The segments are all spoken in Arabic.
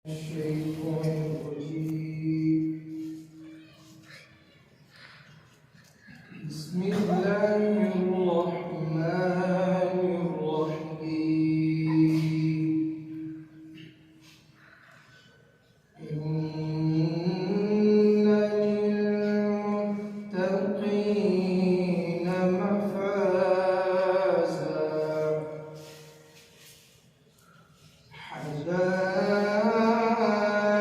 الشيطان الرجيم. بسم الله الرحمن الرحيم. إن للمتقين مفازا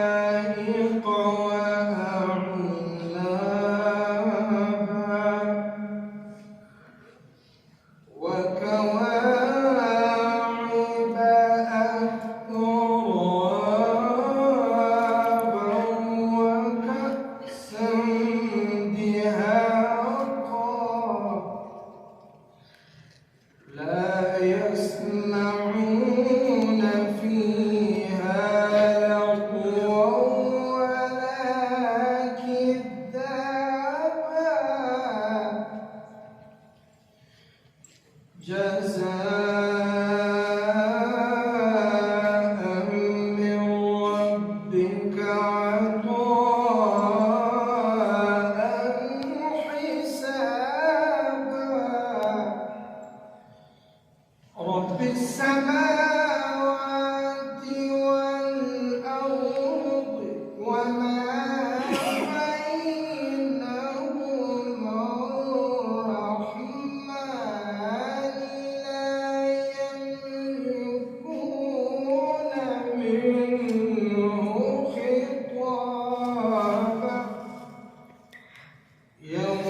حدائق وأعنابا وكواعب أترابا وكأسا دهاقا لا يسمعون فيها لغوا ولا كذابا جزاء من ربك عطاء حسابا رب السماوات والأرض وما بينهما الرحمن لا يملكون منه خطابا يوم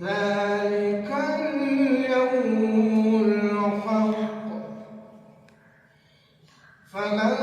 ذلك اليوم الحق فمن